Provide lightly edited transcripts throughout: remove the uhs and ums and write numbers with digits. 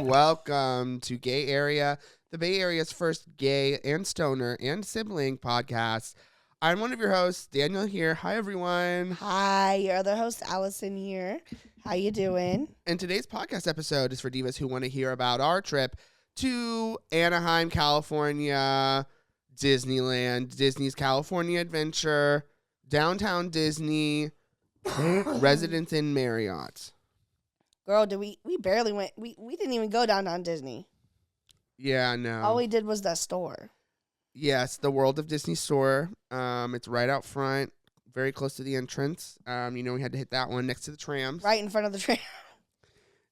Welcome to Gay Area, the Bay Area's first gay and stoner and sibling podcast. I'm one of your hosts, Daniel here. Hi, everyone. Hi, your other host, Allison here. How you doing? And today's podcast episode is for divas who want to hear about our trip to Anaheim, California, Disneyland, Disney's California Adventure, Downtown Disney, Residence Inn Marriott. Girl, we barely went. We didn't even go downtown Disney. Yeah, no. All we did was that store. Yes, the World of Disney store. It's right out front, very close to the entrance. We had to hit that one next to the trams. Right in front of the tram.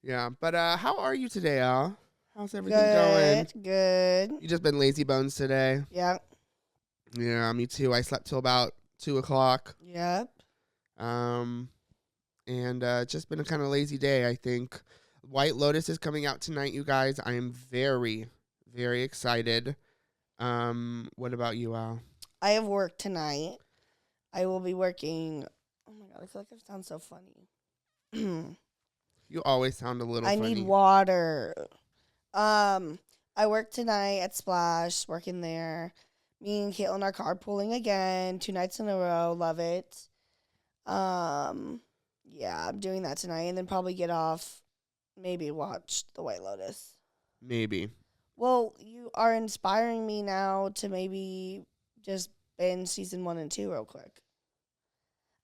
Yeah, but how are you today, Al? How's everything going? Good. You just been lazy bones today? Yeah. Yeah, me too. I slept till about 2 o'clock. Yep. And it's just been a kind of lazy day, I think. White Lotus is coming out tonight, you guys. I am very, very excited. What about you, Al? I have work tonight. I will be working. Oh my God, I feel like I sound so funny. You always sound a little funny. I need water. I work tonight at Splash, working there. Me and Caitlin are carpooling again, 2 nights in a row. Love it. Yeah, I'm doing that tonight, and then probably get off, maybe watch The White Lotus. Maybe. Well, you are inspiring me now to maybe just binge season 1 and 2 real quick.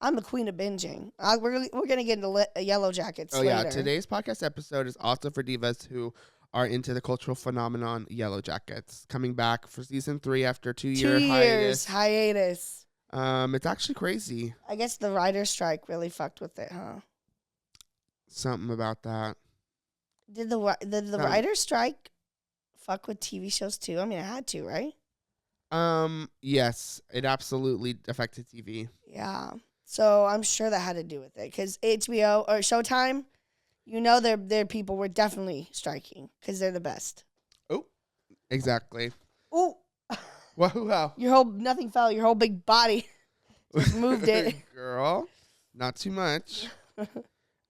I'm the queen of binging. We're gonna get into Yellow Jackets later. Yeah, today's podcast episode is also for divas who are into the cultural phenomenon Yellow Jackets, coming back for season 3 after 2-year 2 years hiatus. It's actually crazy. I guess the writer's strike really fucked with it, huh? Something about that. Did the writer's strike fuck with TV shows too? I mean, it had to, right? Yes, it absolutely affected TV. Yeah. So I'm sure that had to do with it, because HBO or Showtime, their people were definitely striking because they're the best. Oh, exactly. Oh. Wow. Nothing fell. Your whole big body just moved it. Girl, not too much.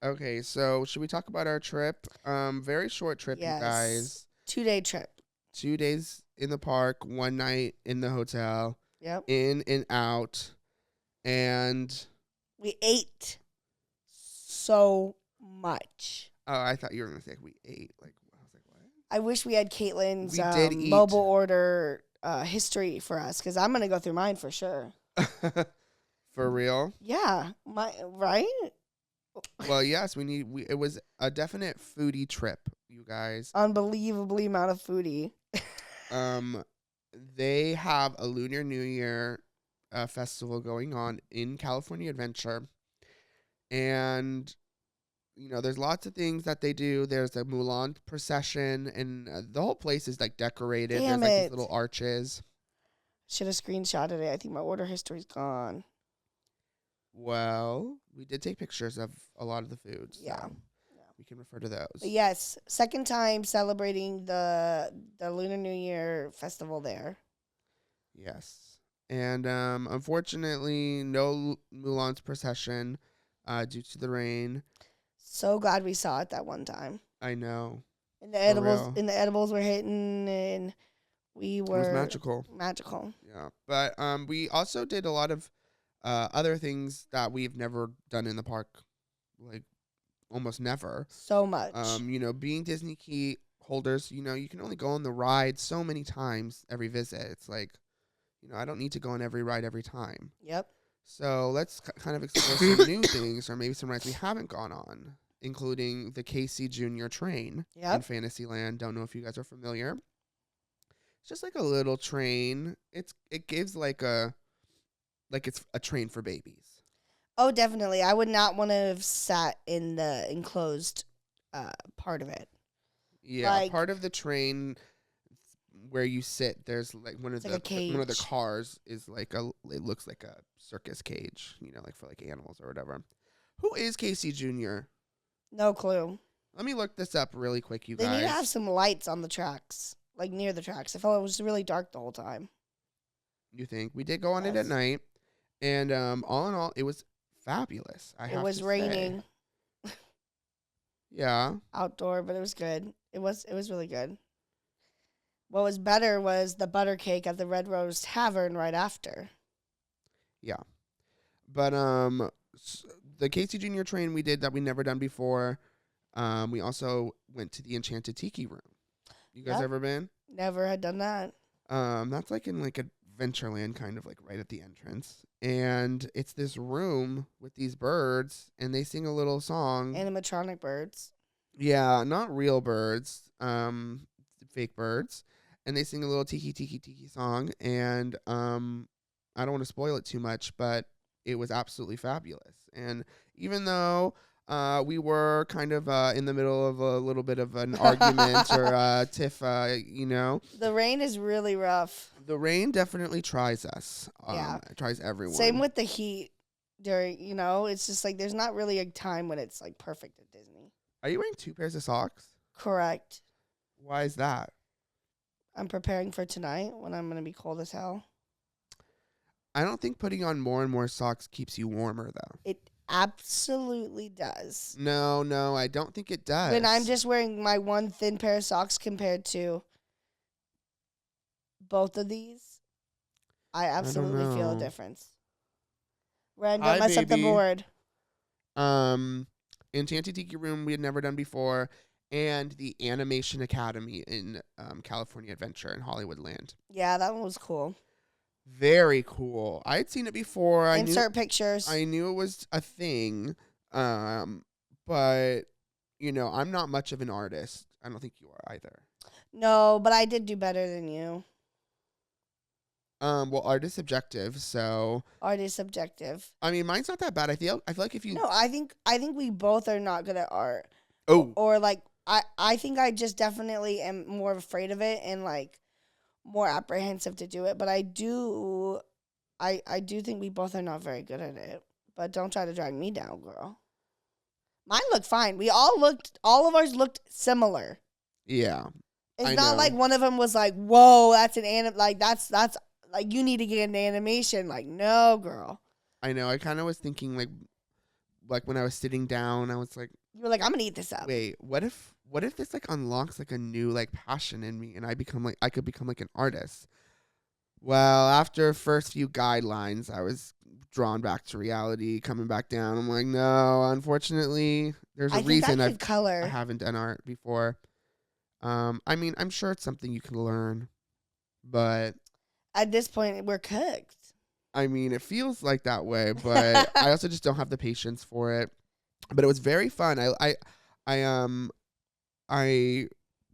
Okay, so should we talk about our trip? Very short trip, Yes. you guys. 2-day trip. 2 days in the park, 1 night in the hotel. Yep. In and out. And We ate so much. oh, I thought you were gonna say we ate. I was like, what? I wish we had Caitlin's We did eat. mobile order history for us, because I'm gonna go through mine for sure. For real? Yeah, right. Well, yes, it was a definite foodie trip, you guys. Unbelievably amount of foodie. They have a Lunar New Year festival going on in California Adventure, and there's lots of things that they do. There's a Mulan procession, and the whole place is like decorated. Damn There's like it. these little arches. Should have screenshotted it. I think my order history's gone. Well, we did take pictures of a lot of the foods. Yeah. So we can refer to those. But yes, second time celebrating the Lunar New Year festival there. Yes. And unfortunately, no Mulan's procession due to the rain. So glad we saw it that one time. I know. And the real. edibles were hitting, and we were It was magical. Magical. Yeah. But we also did a lot of other things that we've never done in the park, like almost never. So much. Being Disney key holders, you can only go on the ride so many times every visit. It's like, I don't need to go on every ride every time. Yep. So let's kind of explore some new things, or maybe some rides we haven't gone on, including the Casey Jr. train in Fantasyland. Don't know if you guys are familiar. It's just like a little train. It gives it's a train for babies. Oh, definitely. I would not want to have sat in the enclosed part of it. Yeah, part of the train where you sit, there's like one of the cars is it looks like a circus cage, for like animals or whatever. Who is Casey Jr.? No clue. Let me look this up really quick, you guys. They need to have some lights on the tracks, like near the tracks. I felt it was really dark the whole time. You think? We did go on it at night, and all in all, it was fabulous. It was raining. Yeah. Outdoor, but it was good. It was really good. What was better was the butter cake at the Red Rose Tavern right after. Yeah. But the Casey Junior train we did that we never done before. We also went to the Enchanted Tiki Room. You guys ever been? Never had done that. That's like in like Adventureland, kind of like right at the entrance. And it's this room with these birds, and they sing a little song. Animatronic birds. Yeah, not real birds, fake birds. And they sing a little tiki tiki tiki song. And I don't want to spoil it too much, but it was absolutely fabulous. And even though we were kind of in the middle of a little bit of an argument or a tiff, The rain is really rough. The rain definitely tries us. It tries everyone. Same with the heat. It's just like there's not really a time when it's like perfect at Disney. Are you wearing 2 pairs of socks? Correct. Why is that? I'm preparing for tonight when I'm going to be cold as hell. I don't think putting on more and more socks keeps you warmer, though. It absolutely does. No, I don't think it does. When I'm just wearing my one thin pair of socks compared to both of these, I absolutely feel a difference. Ren, don't mess up the board. Enchanted Tiki Room we had never done before, and the Animation Academy in California Adventure in Hollywoodland. Yeah, that one was cool. Very cool. I had seen it before. Insert pictures. I knew it was a thing, but I'm not much of an artist. I don't think you are either. No, but I did do better than you. Well, art is subjective, so art is subjective. I mean, mine's not that bad. I feel like if you I think we both are not good at art. Oh, or like I think I just definitely am more afraid of it and like more apprehensive to do it. But I do think we both are not very good at it. But don't try to drag me down, girl. Mine looked fine. All of ours looked similar. Yeah. It's not like one of them was like, whoa, that's an that's like, you need to get into animation. Like, no, girl. I know. I kind of was thinking, like when I was sitting down, I was like... You were like, I'm going to eat this up. Wait, what if this, like, unlocks, like, a new, like, passion in me, and I could become, like, an artist? Well, after first few guidelines, I was drawn back to reality, coming back down. I'm like, no, unfortunately, there's a reason I haven't done art before. I mean, I'm sure it's something you can learn, but... At this point, we're cooked. I mean, it feels like that way, but I also just don't have the patience for it. But it was very fun. I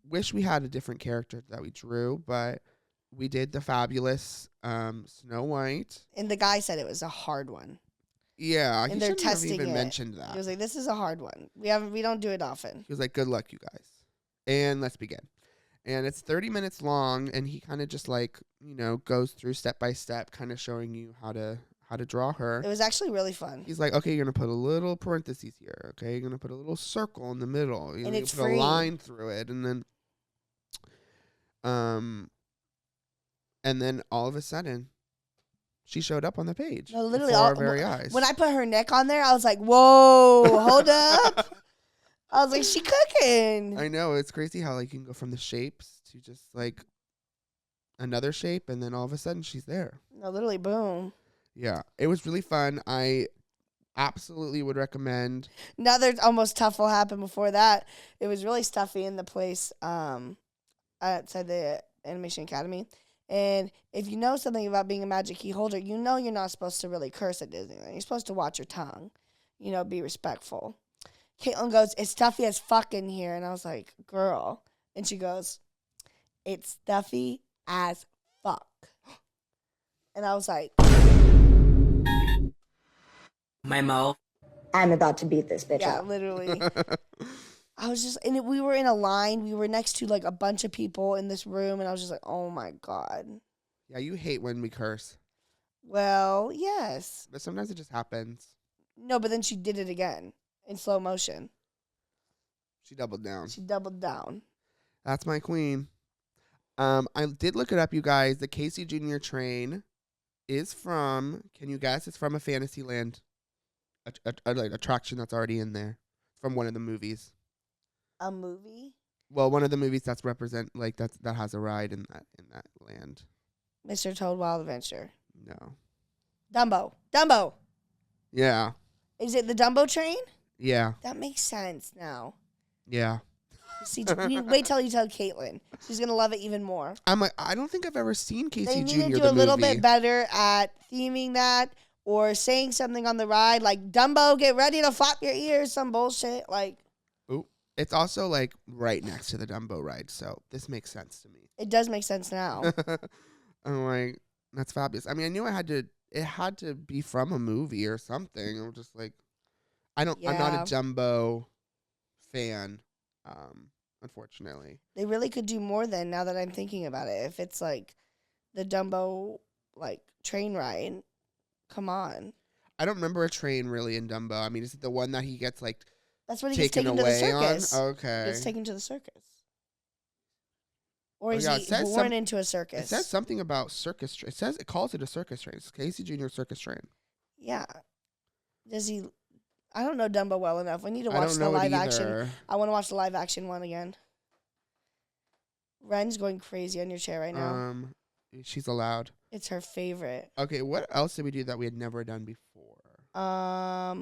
wish we had a different character that we drew, but we did the fabulous Snow White. And the guy said it was a hard one. Yeah, and they're testing have even mentioned that. He was like, "This is a hard one. We don't do it often." He was like, "Good luck, you guys." And let's begin. And it's 30 minutes long, and he kind of just like, goes through step by step, kind of showing you how to draw her. It was actually really fun. He's like, okay, you're going to put a little parentheses here. Okay, you're going to put a little circle in the middle. And it's put free. A line through it. And then all of a sudden, she showed up on the page. No, literally, before our very eyes. When I put her neck on there, I was like, whoa, hold up. I was like, she cooking. I know. It's crazy how like you can go from the shapes to just like another shape, and then all of a sudden she's there. No, literally, boom. Yeah, it was really fun. I absolutely would recommend. Another almost tough will happen before that. It was really stuffy in the place outside the Animation Academy. And if you know something about being a magic key holder, you're not supposed to really curse at Disneyland. You're supposed to watch your tongue. Be respectful. Caitlin goes, "It's stuffy as fuck in here." And I was like, "Girl." And she goes, "It's stuffy as fuck." And I was like, my mouth. I'm about to beat this bitch yeah, up. literally. I was just, and we were in a line. We were next to like a bunch of people in this room. And I was just like, oh my God. Yeah, you hate when we curse. Well, yes. But sometimes it just happens. No, but then she did it again. In slow motion. She doubled down. That's my queen. I did look it up, you guys. The Casey Junior train is from, can you guess? It's from a Fantasyland like attraction that's already in there. From one of the movies. A movie? Well, one of the movies that has a ride in that land. Mr. Toad Wild Adventure. No. Dumbo. Yeah. Is it the Dumbo train? Yeah. That makes sense now. Yeah. See, wait till you tell Caitlin. She's gonna love it even more. I'm like, I don't think I've ever seen Casey They Jr. need to do a little bit better at theming that or saying something on the ride like Dumbo, get ready to flap your ears, some bullshit like. Ooh, it's also like right next to the Dumbo ride, so this makes sense to me. It does make sense now. I'm like, that's fabulous. I mean, I knew it had to be from a movie or something. I'm just like, I'm not a Dumbo fan. Unfortunately, they really could do more then. Now that I'm thinking about it, if it's like the Dumbo like train ride, come on. I don't remember a train really in Dumbo. I mean, is it the one that he gets like that's when he gets taken to the circus? Okay, he gets taken to the circus, or is he born into a circus? It says something about circus. It calls it a circus train. It's Casey Jr. circus train. Yeah. Does he? I don't know Dumbo well enough. We need to watch the live action. I want to watch the live action one again. Ren's going crazy on your chair right now. She's allowed. It's her favorite. Okay, what else did we do that we had never done before? I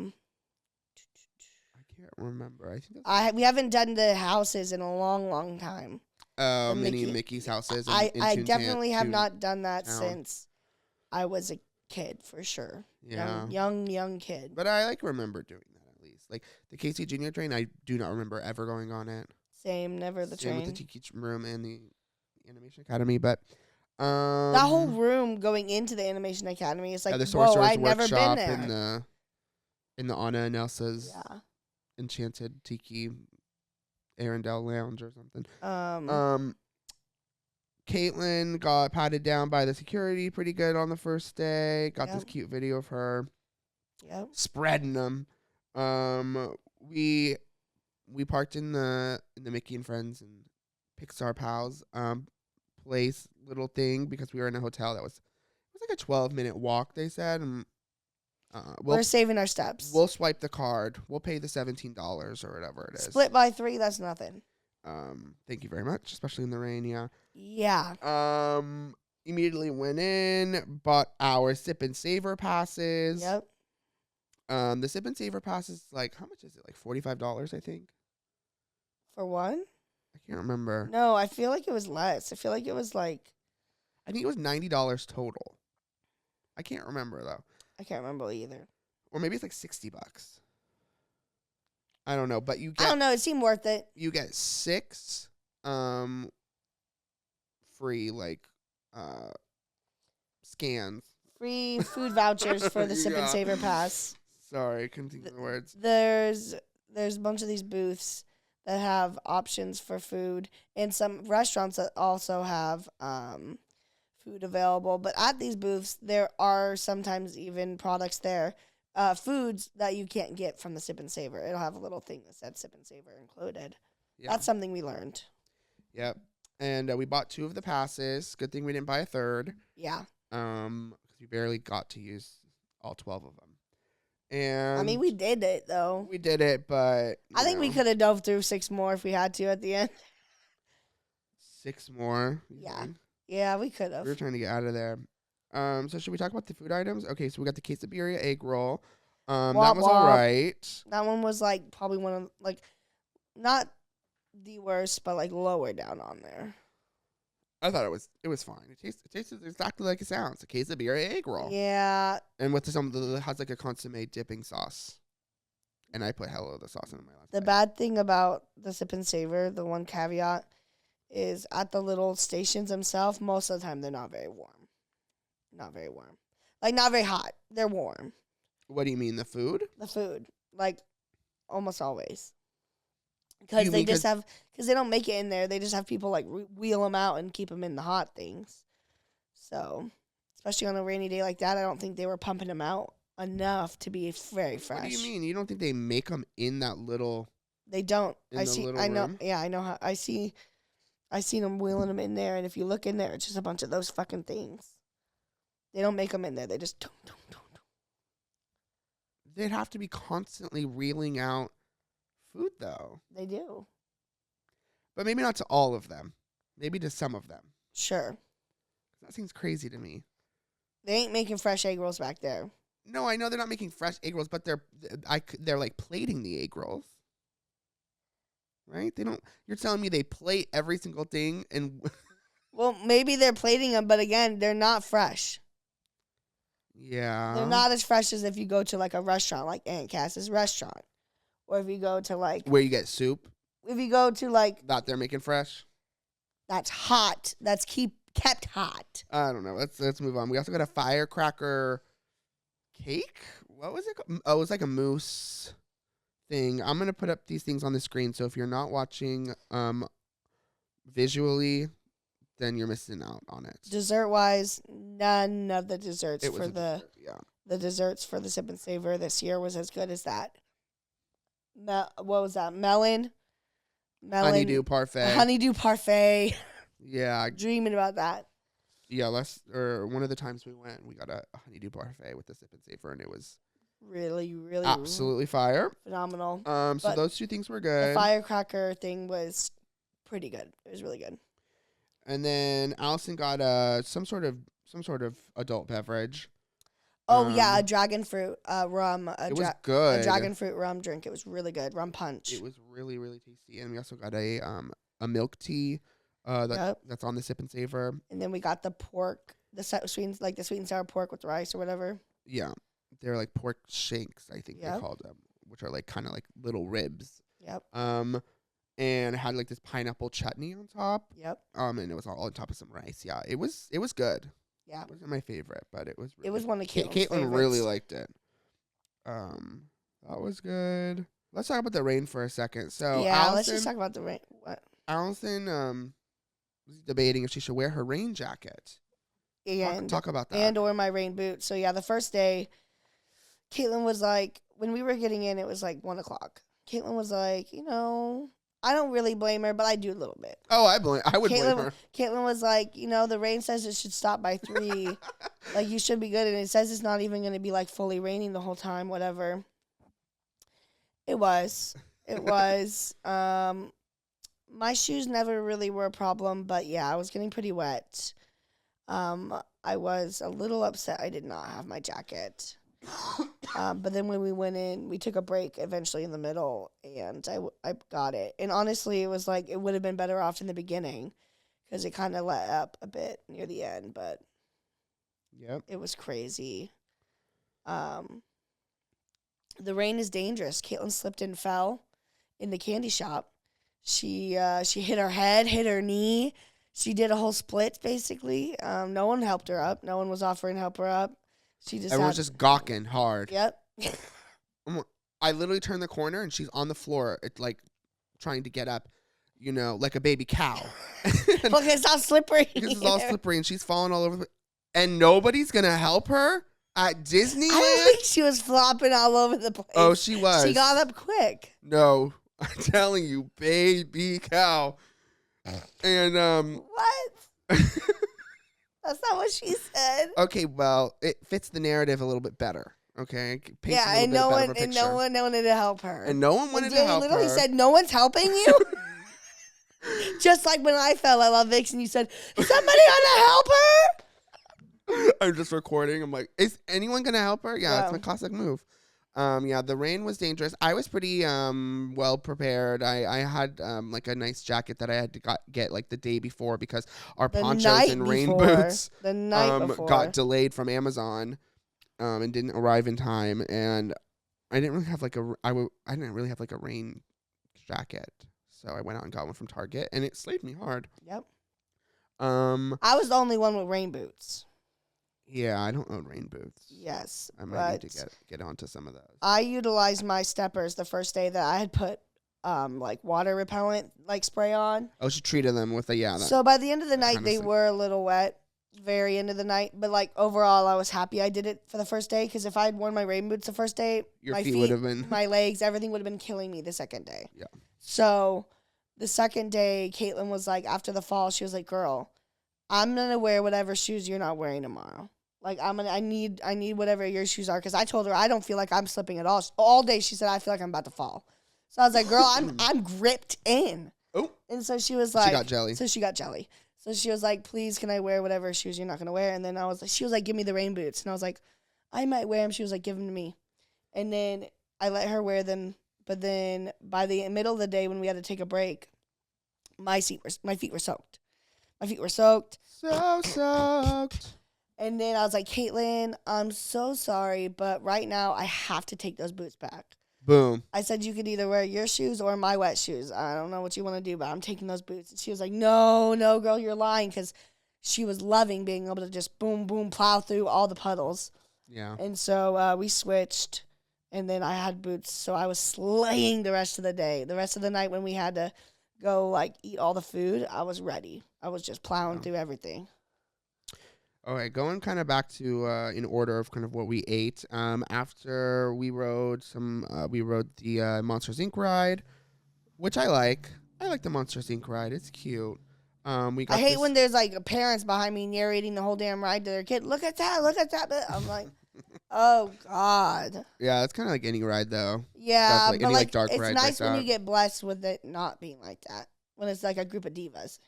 can't remember. I think we haven't done the houses in a long, long time. Minnie and Mickey's houses. I definitely have not done that since I was a kid, for sure. Yeah. Young kid. But I remember doing that at least. Like the Casey Jr. train, I do not remember ever going on it. Same, never the train. With the Tiki Room and the Animation Academy, but that whole room going into the Animation Academy is like, the whoa, I've never been there. In the Anna and Elsa's Enchanted Tiki Arendelle Lounge or something. Caitlin got patted down by the security pretty good on the first day. Got this cute video of her spreading them. We parked in the Mickey and Friends and Pixar Pals place little thing because we were in a hotel that was like a 12-minute walk, they said. And we're saving our steps. We'll swipe the card. We'll pay the $17 or whatever it is. Split by 3, that's nothing. Thank you very much, especially in the rain, yeah. Yeah. Immediately went in, bought our Sip and Savor passes. Yep. The Sip and Savor pass is like, how much is it? Like $45, I think. For one? I can't remember. No, I feel like it was less. I feel like it was like, I think it was $90 total. I can't remember though. I can't remember either. Or maybe it's like $60. I don't know, but you get, I don't know, it seemed worth it. You get 6 free scans. Free food vouchers for the Sip and Savor pass. Sorry, couldn't think of the words. There's a bunch of these booths that have options for food, and some restaurants that also have food available. But at these booths, there are sometimes even products there, foods that you can't get from the Sip and Savor. It'll have a little thing that said Sip and Savor included. Yeah. That's something we learned. Yep. And we bought 2 of the passes. Good thing we didn't buy a third. Yeah. Because we barely got to use all 12 of them. And I mean, we did it, though. We did it, but I think we could have dove through 6 more if we had to at the end. 6 more? Yeah. Think? Yeah, we could have. We were trying to get out of there. So should we talk about the food items? Okay, so we got the quesadilla egg roll. That was all right. That one was like probably one of not the worst, but like lower down on there. I thought it was fine. It tasted exactly like it sounds. A quesadilla egg roll. Yeah. And with it has like a consomme dipping sauce. And I put hella of the sauce in my last bite. Bad thing about the Sip and Savor, the one caveat, is at the little stations themselves, most of the time they're not very warm. Not very warm. Like, not very hot. They're warm. What do you mean, the food? The food. Like, almost always. Because they don't make it in there. They just have people, like, wheel them out and keep them in the hot things. So, especially on a rainy day like that, I don't think they were pumping them out enough to be very fresh. What do you mean? You don't think they make them in that little... They don't. I know. Yeah, I know how. I seen them wheeling them in there, and if you look in there, it's just a bunch of those fucking things. They don't make them in there. They just... They'd have to be constantly reeling out food, though. They do. But maybe not to all of them. Maybe to some of them. Sure. That seems crazy to me. They ain't making fresh egg rolls back there. No, I know they're not making fresh egg rolls, but they're like plating the egg rolls. Right? They don't. You're telling me they plate every single thing and. Well, maybe they're plating them, but again, they're not fresh. Yeah. They're not as fresh as if you go to like a restaurant, like Aunt Cass's restaurant, or if you go to like where you get soup. If you go to like that they're making fresh. That's hot. That's kept hot. I don't know. Let's move on. We also got a firecracker cake. What was it called? Oh, it was like a mousse thing. I'm gonna put up these things on the screen. So if you're not watching visually, then you're missing out on it. Dessert wise, none of the desserts for the desserts for the Sip and Savor this year was as good as that. What was that? Melon, honeydew parfait. Honeydew parfait. Yeah, dreaming about that. Yeah, one of the times we went, we got a honeydew parfait with the Sip and Savor, and it was really absolutely fire, phenomenal. So those two things were good. The firecracker thing was pretty good. It was really good. And then Allison got some sort of adult beverage. Oh yeah, a dragon fruit rum. It was good. A dragon fruit rum drink. It was really good. Rum punch. It was really tasty. And we also got a milk tea that's on the Sip and Savor. And then we got the pork, the sweet and sour pork with rice or whatever. Yeah, they're like pork shanks, I think they called them, which are like kind of like little ribs. Yep. And it had like this pineapple chutney on top. Yep. And it was all on top of some rice. Yeah, it was good. Yeah. It wasn't my favorite, but it was. It was one of Caitlin's Caitlin really liked it. That was good. Let's talk about the rain for a second. So yeah, Allison, let's just talk about the rain. What? Allison was debating if she should wear her rain jacket. And talk about that. And or my rain boots. So yeah, the first day, Caitlin was like, when we were getting in, it was like 1:00. Caitlin was like, I don't really blame her, but I do a little bit. Oh, I would blame her. Caitlin was like, the rain says it should stop by 3. Like, you should be good. And it says it's not even going to be, like, fully raining the whole time, whatever. It was. My shoes never really were a problem, but, yeah, I was getting pretty wet. I was a little upset I did not have my jacket. But then when we went in, we took a break eventually in the middle, and I got it. And honestly, it was like it would have been better off in the beginning because it kind of let up a bit near the end. But it was crazy. The rain is dangerous. Caitlin slipped and fell in the candy shop. She hit her head, hit her knee. She did a whole split basically. No one helped her up. No one was offering to help her up. Everyone's just gawking hard. Yep. I literally turned the corner and she's on the floor. It's like trying to get up, like a baby cow. Look, it's all slippery. Because it's all slippery and she's falling all over. And nobody's going to help her at Disneyland? I think she was flopping all over the place. Oh, she was. She got up quick. No, I'm telling you, baby cow. And, What? That's not what she said. Okay, well, it fits the narrative a little bit better. Okay, yeah, and no one wanted to help her. And no one wanted to help her. Literally said, "No one's helping you." Just like when I fell, I love Vix, and you said, "Somebody want to help her." I'm just recording. I'm like, is anyone gonna help her? Yeah, it's my classic move. The rain was dangerous. I was pretty well prepared. I had like a nice jacket that I had to get like the day before because our ponchos and rain boots got delayed from Amazon and didn't arrive in time. And I didn't really have like a rain jacket, so I went out and got one from Target, and it slayed me hard. Yep. I was the only one with rain boots. Yeah, I don't own rain boots. Yes, I might need to get onto some of those. I utilized my steppers the first day that I had put like water repellent like spray on. Oh, she treated them with So by the end of the night, they were a little wet. Very end of the night, but like overall, I was happy I did it for the first day because if I had worn my rain boots the first day, my feet would have been, my legs, everything would have been killing me the second day. Yeah. So the second day, Caitlin was like, after the fall, she was like, "Girl, I'm gonna wear whatever shoes you're not wearing tomorrow. Like I need whatever your shoes are." Because I told her I don't feel like I'm slipping at all. All day she said I feel like I'm about to fall. So I was like, "Girl, I'm gripped in." Oh. And so she was like, she got jelly. So she got jelly. So she was like, please, can I wear whatever shoes you're not going to wear? And then she was like, give me the rain boots. And I was like, I might wear them. She was like, give them to me. And then I let her wear them. But then by the middle of the day when we had to take a break, my feet were soaked. My feet were soaked. So soaked. And then I was like, Caitlin, I'm so sorry, but right now I have to take those boots back. Boom. I said you could either wear your shoes or my wet shoes. I don't know what you want to do, but I'm taking those boots. And she was like, no, girl, you're lying, because she was loving being able to just boom, boom, plow through all the puddles. Yeah. And so we switched, and then I had boots. So I was slaying the rest of the day. The rest of the night when we had to go, like, eat all the food, I was ready. I was just plowing through everything. All right, going kind of back to in order of kind of what we ate. After we rode the Monsters Inc. ride, which I like. I like the Monsters Inc. ride. It's cute. I hate when there's like parents behind me narrating the whole damn ride to their kid. Look at that! Look at that! I'm like, oh God. Yeah, it's kind of like any ride though. Yeah, like but any, like dark it's ride nice like when that. you get blessed with it not being like that. When it's like a group of divas.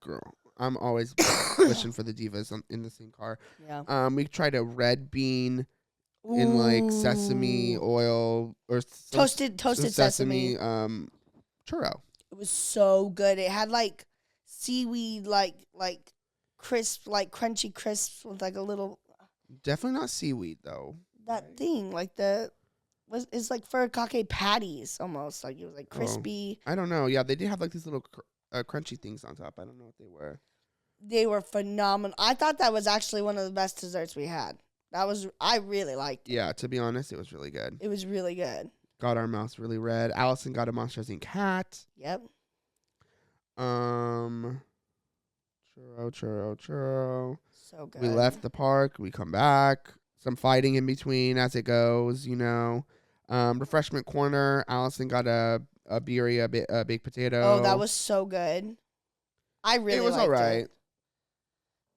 Girl, I'm always wishing for the divas in the same car. Yeah. We tried a red bean in like sesame oil or toasted sesame. Churro. It was so good. It had like seaweed, like crisp, like crunchy crisps with like a little. Definitely not seaweed though. That thing, like it's like furikake patties almost. Like it was like crispy. I don't know. Yeah, they did have like these little crunchy things on top. I don't know what they were. They were phenomenal. I thought that was actually one of the best desserts we had. I really liked it. Yeah, to be honest, it was really good. It was really good. Got our mouths really red. Allison got a Monsters Inc. hat. Yep. Churro. So good. We left the park. We come back. Some fighting in between as it goes, you know. Refreshment corner. Allison got a birria, a baked potato. Oh, that was so good. I really liked it. It was all right.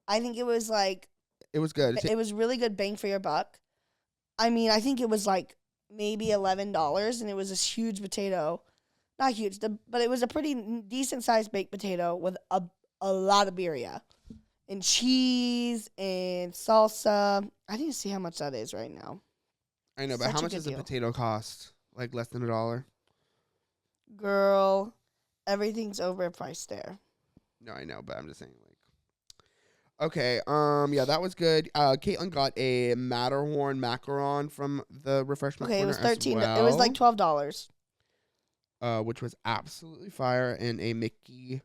I think it was like... It was good. It was really good bang for your buck. I mean, I think it was like maybe $11, and it was this huge potato. Not huge, but it was a pretty decent-sized baked potato with a lot of birria. And cheese and salsa. I need to see how much that is right now. I know, but how much does a potato cost? Like less than $1? Girl, everything's overpriced there. No, I know, but I'm just saying, like. Okay, yeah, that was good. Caitlin got a Matterhorn macaron from the refreshment corner. Okay, it was $13. Well, it was like $12. Which was absolutely fire, and a Mickey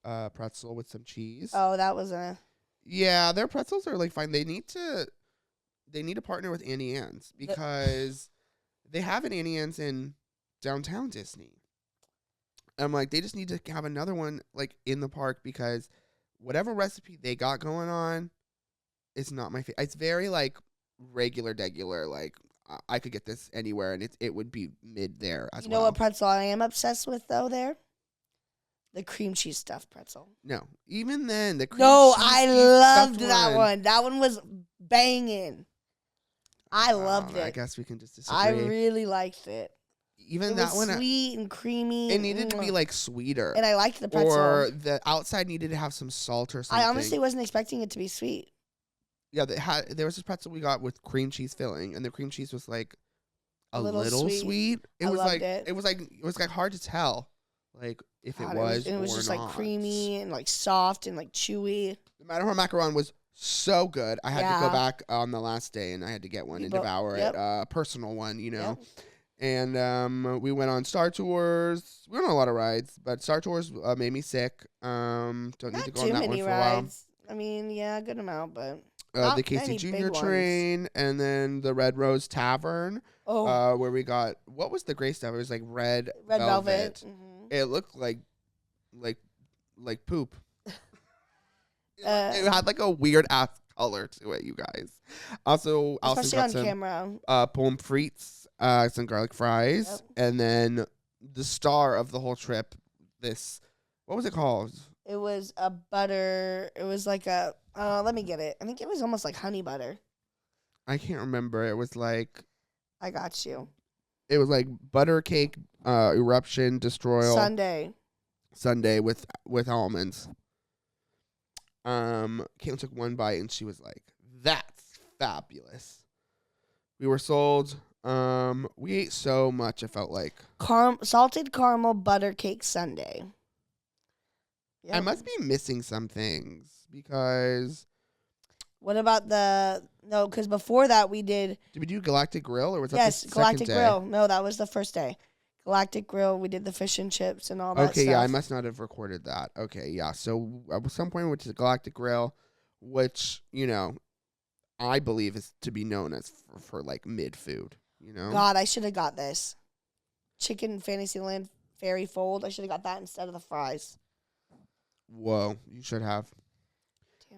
pretzel with some cheese. Oh, that was a... Yeah, their pretzels are like fine. They need to partner with Annie Ann's because they have an Annie Ann's in downtown Disney. I'm like, they just need to have another one like in the park because whatever recipe they got going on, it's not my favorite. It's very like regular, like I could get this anywhere and it would be mid there as well. You know what pretzel I am obsessed with though there? The cream cheese stuffed pretzel. No, even then the cream No, cheese I loved that one. one. That one was banging. I loved it. I guess we can just disagree. I really liked it. Even it that was one, sweet and creamy. It needed to be like sweeter, and I liked the pretzel. Or the outside needed to have some salt or something. I honestly wasn't expecting it to be sweet. Yeah, there was this pretzel we got with cream cheese filling, and the cream cheese was like a little sweet. It was like hard to tell, like if it was. And it was or just not. like creamy and like soft and like chewy. The Matterhorn macaron was so good. I had to go back on the last day, and I had to get one and devour it. A personal one, you know. Yep. And we went on Star Tours. We went on a lot of rides, but Star Tours made me sick. Don't need to go on that one for a while. I mean, yeah, a good amount, but the Casey Jr. train, and then the Red Rose Tavern. Oh, where we got what was the gray stuff? It was like red velvet. Mm-hmm. It looked like poop. It had like a weird ass color to it, you guys. Also, especially got on some camera. pommes frites. Some garlic fries, and then the star of the whole trip. What was it called? It was a butter. It was like a. Let me get it. I think it was almost like honey butter. I can't remember. It was like. I got you. It was like butter cake, eruption, destroyal. Sunday. sundae with almonds. Caitlin took one bite and she was like, "That's fabulous." We were sold. We ate so much. It felt like salted caramel butter cake sundae. Yep. I must be missing some things because. What about no? Because before that we did. Did we do Galactic Grill or was that yes, the Galactic second day? Grill? No, that was the first day. Galactic Grill. We did the fish and chips and all that. Okay, stuff. yeah, I must not have recorded that. Okay, yeah. So at some point we went to the Galactic Grill, which I believe is to be known as for like mid food. God, I should have got this chicken Fantasyland fairy fold. I should have got that instead of the fries. Whoa, you should have.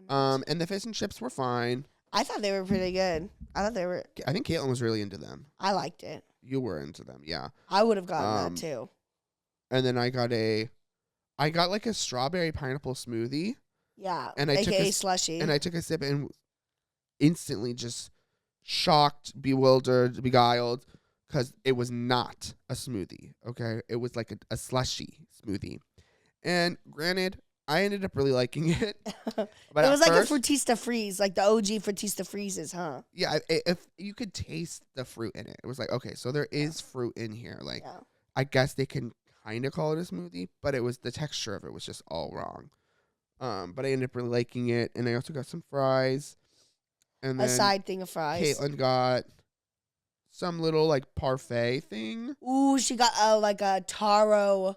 And the fish and chips were fine. I thought they were pretty good. I think Caitlin was really into them. I liked it. You were into them, yeah. I would have gotten that too. And then I got like a strawberry pineapple smoothie. Yeah, and I AKA slushy. And I took a sip and instantly just shocked, bewildered, beguiled, because it was not a smoothie. Okay, it was like a slushy smoothie. And granted, I ended up really liking it. But it was like a Fruitista Freeze, like the OG Fruitista Freezes, huh? Yeah, if you could taste the fruit in it. It was like, okay, so there is fruit in here. Like, I guess they can kind of call it a smoothie, but it was the texture of it was just all wrong. But I ended up really liking it, and I also got some fries. And then a side thing of fries. Caitlin got some little like parfait thing. Ooh, she got like a taro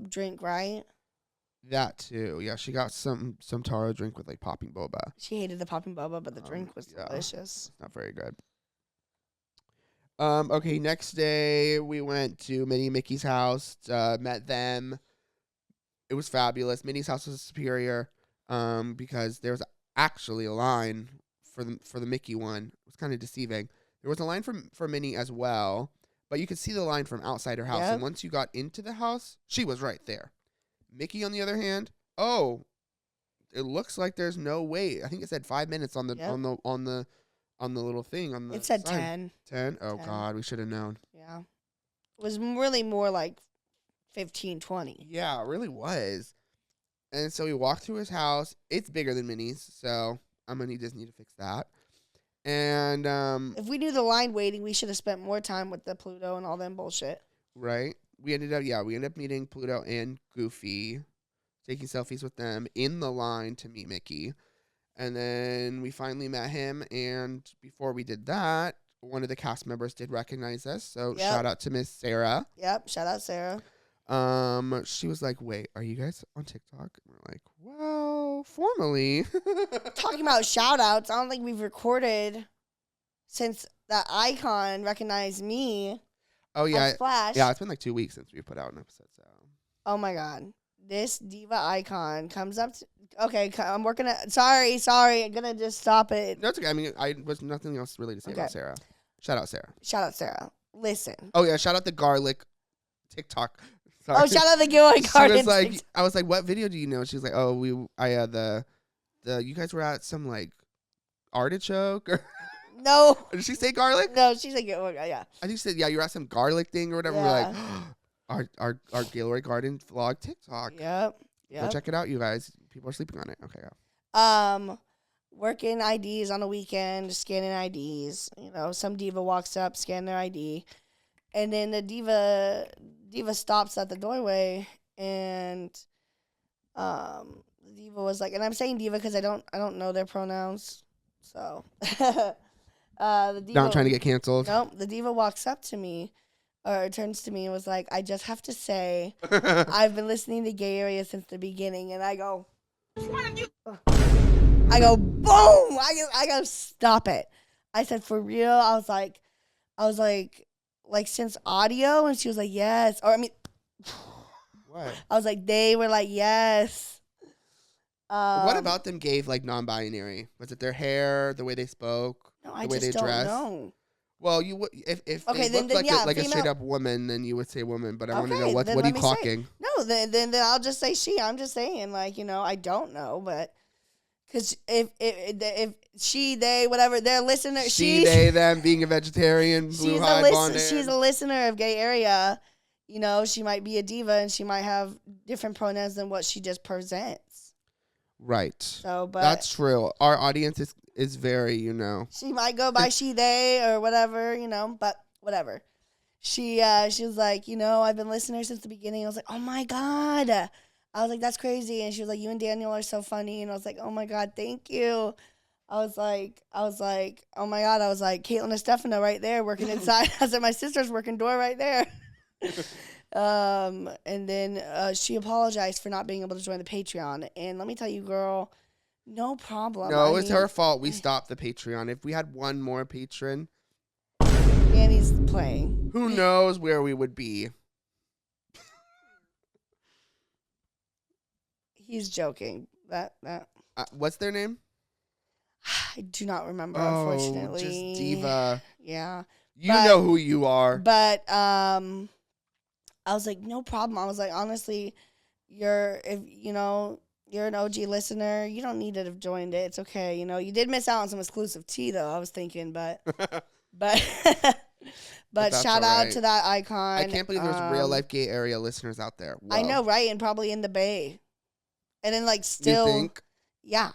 drink, right? That too, yeah. She got some taro drink with like popping boba. She hated the popping boba, but the drink was delicious. Not very good. Okay, next day we went to Minnie and Mickey's house. Met them. It was fabulous. Minnie's house was superior, because there was actually a line for the Mickey one. It was kind of deceiving. There was a line for Minnie as well, but you could see the line from outside her house. Yep. And once you got into the house, she was right there. Mickey, on the other hand, it looks like there's no wait. I think it said 5 minutes on the on the little thing on the. It said sign. 10. 10? Oh 10. God, we should have known. Yeah, it was really more like 15, 20. Yeah, it really was. And so we walked through his house. It's bigger than Minnie's, so I'm gonna just need to fix that. And if we knew the line waiting, we should have spent more time with the Pluto and all that bullshit. Right. We ended up meeting Pluto and Goofy, taking selfies with them in the line to meet Mickey. And then we finally met him, and before we did that, one of the cast members did recognize us. So shout out to Miss Sarah. Yep, shout out Sarah. She was like, "Wait, are you guys on TikTok?" And we're like, "Well, formally." Talking about shout outs, I don't think we've recorded since that icon recognized me. Oh yeah, Splash. Yeah, it's been like 2 weeks since we put out an episode. So. Oh my God, this diva icon comes up. Okay, I'm working. Sorry, I'm gonna just stop it. No, it's okay. I mean, I was nothing else really to say about Sarah. Shout out Sarah. Listen. Oh yeah, shout out the garlic TikTok. Sorry. Oh, shout out the garlic garden. She was like, I was like, "What video do you know?" She was like, "Oh, you guys were at some like artichoke." Or no. Did she say garlic? No, she said yeah. I think she said, "Yeah, you were at some garlic thing or whatever." Yeah. We're like, our Gaylord Garden vlog TikTok. Yep. Go check it out, you guys. People are sleeping on it. Okay. Go. Working IDs on a weekend, scanning IDs. Some diva walks up, scan their ID, and then the diva stops at the doorway, and the diva was like, and I'm saying diva because I don't know their pronouns, so the diva, not trying to get canceled. Nope. The diva walks up to me, or turns to me and was like, "I just have to say, I've been listening to Gay Area since the beginning," and I go, boom! I go, stop it. I said, for real? I was like, since audio? And she was like, yes. Or, I mean, what? I was like, they were like, yes. What about them gave, like, non-binary? Was it their hair, the way they spoke, the way they dressed? Know. Well, if they looked like a straight-up woman, then you would say woman, but I want to know, what are you clocking? No, then I'll just say she. I'm just saying, like, I don't know, but... Because if she, they, whatever, they're listener. They, them, being a vegetarian, blue-eyed, blonde hair. She's a listener of Gay Area. you know, she might be a diva and she might have different pronouns than what she just presents. Right. So, but that's true. Our audience is very, you know. She might go by she, they, or whatever, you know, but whatever. She was like, you know, I've been listening to her since the beginning. I was like, oh my God. I was like, that's crazy. And she was like, you and Daniel are so funny. And I was like, oh my God, thank you. I was like, oh my God. I was like, Caitlin and Stefano right there working inside. I said, my sister's working door right there. And then she apologized for not being able to join the Patreon. And let me tell you, girl, no problem. No, it's her fault. We stopped the Patreon. If we had one more patron, Danny's playing. Who knows where we would be? He's joking. That. What's their name? I do not remember, unfortunately. Just diva. Yeah. You know who you are. But I was like, no problem. I was like, honestly, you're an OG listener. You don't need to have joined it. It's okay. You know, you did miss out on some exclusive tea, though. I was thinking, but shout out to that icon. I can't believe there's real life gay area listeners out there. Whoa. I know, right? And probably in the Bay. And then still. You think? Yeah.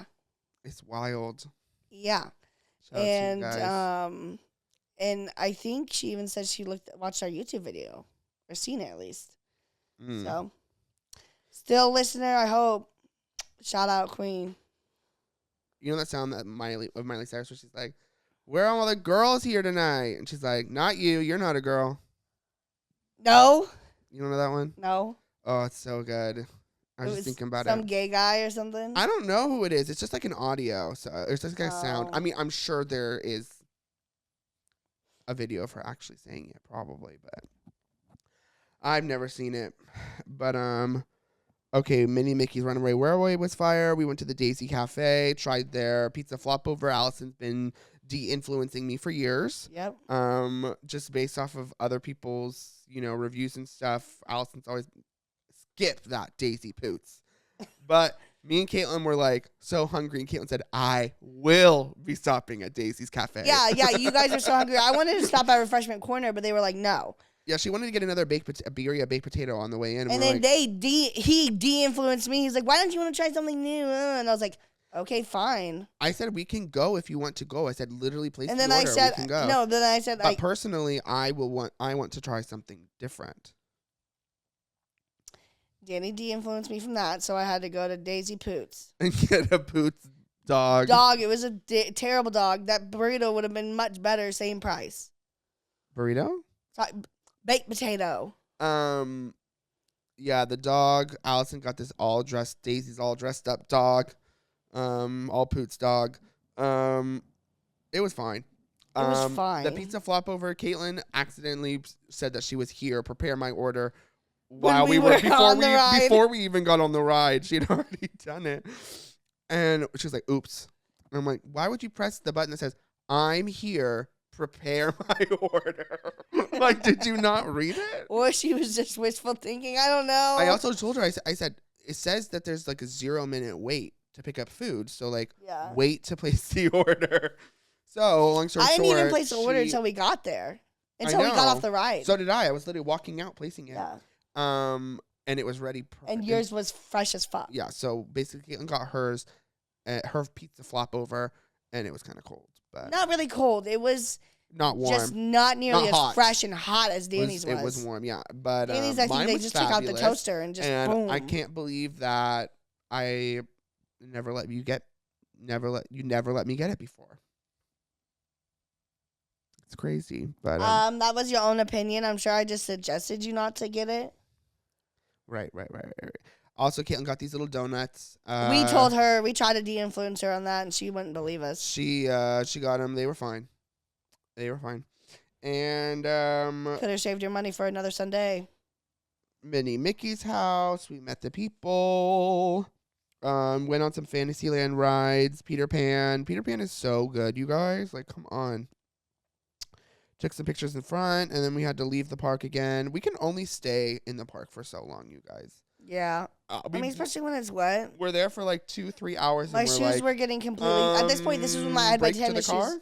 It's wild. Yeah. Shout out to you guys. And I think she even said she watched our YouTube video. Or seen it at least. So still listener, I hope. Shout out Queen. You know that sound that Miley Cyrus where she's like, where are all the girls here tonight? And she's like, not you. You're not a girl. No. You don't know that one? No. Oh, it's so good. I was just thinking about some gay guy or something? I don't know who it is. It's just like an audio. So it's just like a sound. I mean, I'm sure there is a video of her actually saying it, probably, but I've never seen it. But okay, Mini Mickey's Runaway Railway was fire. We went to the Daisy Cafe, tried their pizza flop over. Allison's been de-influencing me for years. Yep. Just based off of other people's, reviews and stuff. Allison's always skipped that Daisy Poots. But me and Caitlin were like so hungry, and Caitlin said, I will be stopping at Daisy's Cafe. Yeah, you guys are so hungry. I wanted to stop at Refreshment Corner, but they were like, no. Yeah, she wanted to get another birria baked potato on the way in. And then he de-influenced me. He's like, why don't you want to try something new? And I was like, okay, fine. I said, we can go if you want to go. I said, literally place and the then order. I said, we can go. No, then I said, but personally, I want to try something different. Danny de-influenced me from that, so I had to go to Daisy Poots. And get a Poots dog. It was a terrible dog. That burrito would have been much better, same price. Burrito? Sorry, baked potato. Yeah, the dog. Allison got this Daisy's all dressed up dog. All Poots dog. It was fine. It was fine. The pizza flop over, Caitlin accidentally said that she was here, prepare my order. While before we even got on the ride, she'd already done it. And she was like, oops. And I'm like, why would you press the button that says, I'm here, prepare my order? Like, did you not read it? Or she was just wishful thinking. I don't know. I also told her, I said, it says that there's like a 0-minute wait to pick up food. So wait to place the order. So long story short, I didn't even place the order until we got there. Until we got off the ride. So did I. I was literally walking out, placing it. Yeah. And it was ready. And yours was fresh as fuck. Yeah. So basically, Caitlin got hers, her pizza flop over, and it was kind of cold, but not really cold. It was not warm, just not nearly as fresh and hot as Danny's was. It was warm, yeah. But Danny's, I think they just took out the toaster and just boom. I can't believe that I never let me get it before. It's crazy, but that was your own opinion. I'm sure I just suggested you not to get it. Right. Also, Caitlin got these little donuts. We told her, we tried to de-influence her on that, and she wouldn't believe us. She got them. They were fine. And could have saved your money for another Sunday. Minnie Mickey's house. We met the people. Went on some Fantasyland rides. Peter Pan. Peter Pan is so good, you guys. Like, come on. Took some pictures in front, and then we had to leave the park again. We can only stay in the park for so long, you guys. Yeah. I mean, especially when it's wet. We're there for 2-3 hours. My shoes were getting completely... At this point, this is when I had my tennis shoes.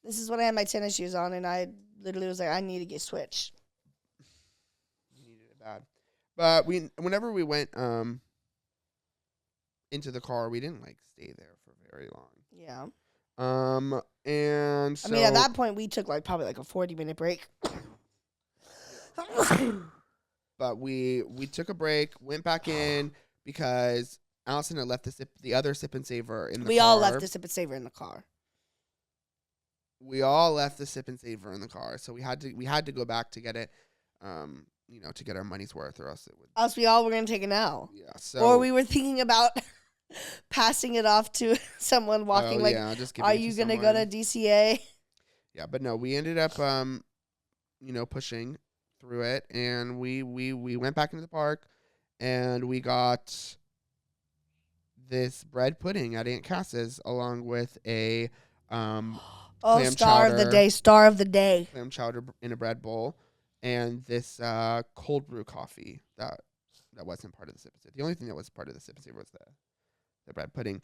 This is when I had my tennis shoes on, and I literally was like, I need to get switched. You needed it bad. But whenever we went into the car, we didn't like stay there for very long. Yeah. And so, I mean, at that point, we took like probably like a 40-minute break. but we took a break, went back in because Allison had left the other sip and saver in the car. We all left the sip and saver in the car. We all left the sip and saver in the car, so we had to go back to get it, to get our money's worth, or else it would. Else we all were gonna take an L. Yeah. So. Or we were thinking about passing it off to someone walking. Just are you gonna go to DCA? Yeah, but no, we ended up, pushing through it, and we went back into the park, and we got this bread pudding at Aunt Cass's, along with a clam star chowder, of the day. clam chowder in a bread bowl, and this cold brew coffee that wasn't part of the sip and save. The only thing that was part of the sip and save was the bread pudding,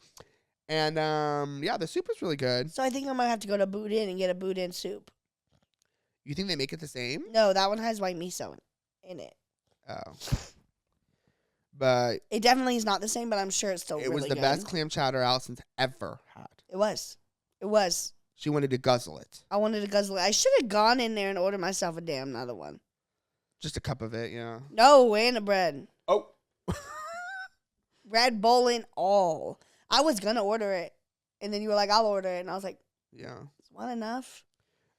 and the soup was really good. So I think I might have to go to Boudin and get a Boudin soup. You think they make it the same? No, that one has white miso in it. Oh. But it definitely is not the same, but I'm sure it's still really good. It was the best clam chowder Allison's ever had. It was. She wanted to guzzle it. I wanted to guzzle it. I should have gone in there and ordered myself a damn another one. Just a cup of it, yeah. No, and a bread. Oh. Bread bowl and all. I was going to order it, and then you were like, I'll order it. And I was like, yeah. Is one enough?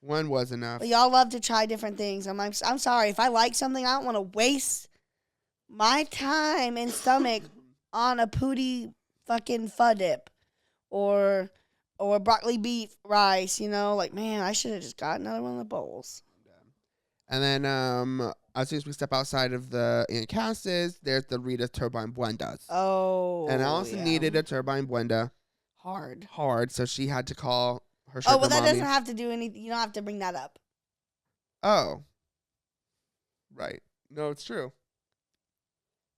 One was enough. But y'all love to try different things. I'm sorry. If I like something, I don't want to waste my time and stomach on a pooty fucking pho dip or broccoli beef rice, man, I should have just got another one of the bowls. And then as soon as we step outside of the Aunt Cass's, there's the Rita's Turbine Buendas. Oh. And Allison needed a Turbine Buenda. Hard, so she had to call her sugar that mommy. doesn't have to do anything. You don't have to bring that up. Oh. Right. No, it's true.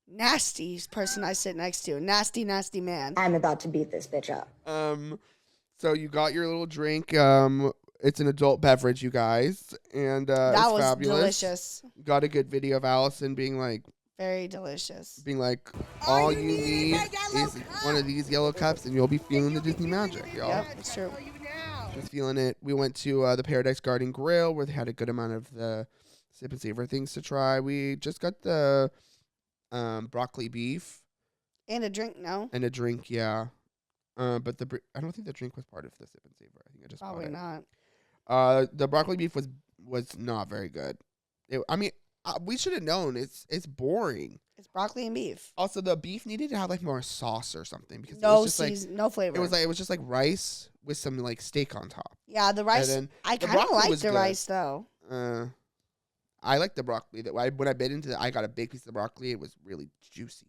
Nasty person I sit next to. Nasty, nasty man. I'm about to beat this bitch up. So you got your little drink. It's an adult beverage, you guys, and that was fabulous. Delicious. Got a good video of Allison being like, very delicious. Being like, all you need is one of these yellow cups, and you'll be feeling the Disney magic, y'all. Yep, it's true. Just feeling it. We went to the Paradise Garden Grill, where they had a good amount of the sip and savor things to try. We just got the broccoli beef. And a drink, no? And a drink, yeah. But I don't think the drink was part of the sip and savor. I think I just probably bought it. Not. The broccoli beef was not very good. We should have known. It's boring. It's broccoli and beef. Also, the beef needed to have like more sauce or something because no flavor. It was just like rice with some like steak on top. Yeah, the rice. I kind of like the rice though. I like the broccoli. When I bit into it, I got a big piece of broccoli. It was really juicy.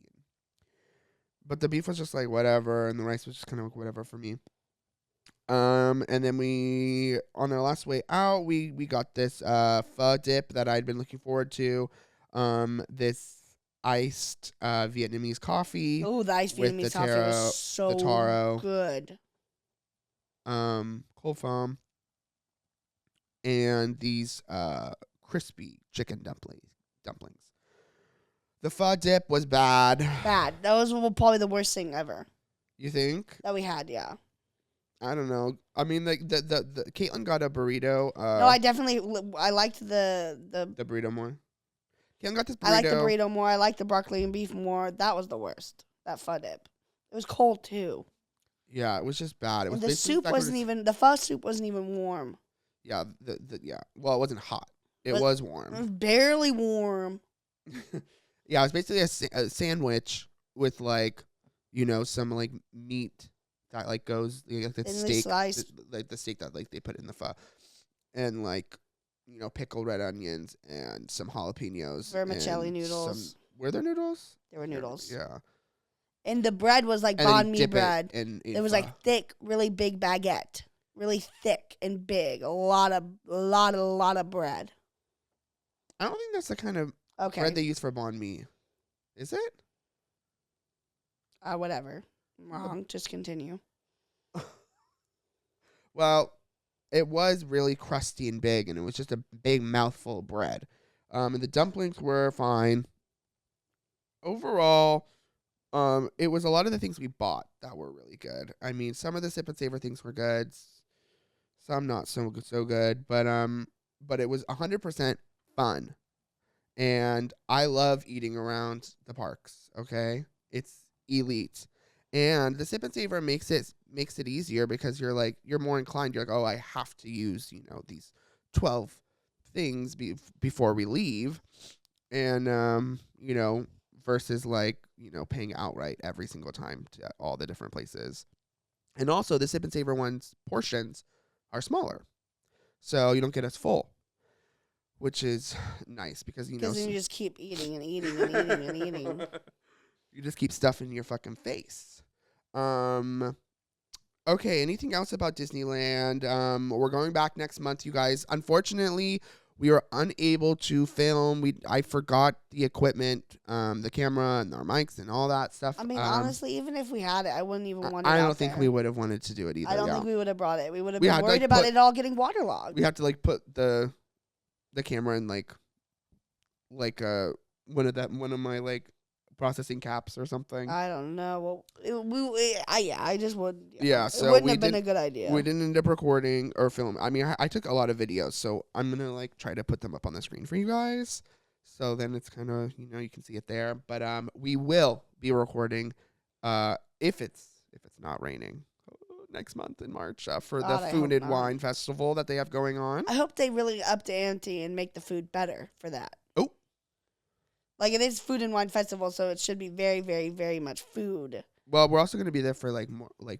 But the beef was just like whatever, and the rice was just kind of like whatever for me. And then on our last way out, we got this pho dip that I'd been looking forward to. This iced Vietnamese coffee. Oh, the iced Vietnamese coffee was so good. Cold foam. And these crispy chicken dumplings. The pho dip was bad. That was probably the worst thing ever. You think? That we had, yeah. I don't know. I mean, like the Caitlin got a burrito. No, I liked the burrito more. Caitlin got this burrito. I like the burrito more. I like the broccoli and beef more. That was the worst. That pho dip. It was cold too. Yeah, it was just bad. It was the soup wasn't even the pho soup wasn't even warm. Yeah, Well, it wasn't hot. It was warm. It was barely warm. Yeah, it was basically a sandwich with like, some like meat that like goes like the steak, like the steak that like they put in the pho, and like pickled red onions and some jalapenos, vermicelli noodles. Were there noodles? There were noodles. Yeah. And the bread was like banh mi bread. It was like thick, really big baguette, really thick and big. A lot of bread. I don't think that's the kind of bread they use for banh mi. Is it? Whatever. I'm wrong. Just continue. Well, it was really crusty and big, and it was just a big mouthful of bread. And the dumplings were fine. overall, it was a lot of the things we bought that were really good. I mean, some of the Sip and Savor things were good, some not so good, but it was 100% fun. And I love eating around the parks, okay? It's elite. And the Sip and Savor makes it easier because you're more inclined. You're like, oh, I have to use, these 12 things before we leave. And, versus paying outright every single time to all the different places. And also the Sip and Savor ones portions are smaller. So you don't get as full, which is nice because then you just keep eating and eating and eating and eating. You just keep stuffing your fucking face. Okay, anything else about Disneyland? We're going back next month, you guys. Unfortunately, we were unable to film. I forgot the equipment, the camera and our mics and all that stuff. I mean, honestly, even if we had it, I wouldn't even want it. I don't think we would have wanted to do it either. I don't think we would have brought it. We would have been worried about it all getting waterlogged. We have to put the camera in one of my processing caps or something. I don't know. Well, I just would. Yeah, so it wouldn't have been a good idea. We didn't end up recording or film. I mean, I took a lot of videos, so I'm gonna try to put them up on the screen for you guys. So then it's kind of you can see it there. But we will be recording, if it's not raining, next month in March for the Food and Wine Festival that they have going on. I hope they really up the ante and make the food better for that. Oh. It is Food and Wine Festival, so it should be very, very, very much food. Well, we're also going to be there for more we're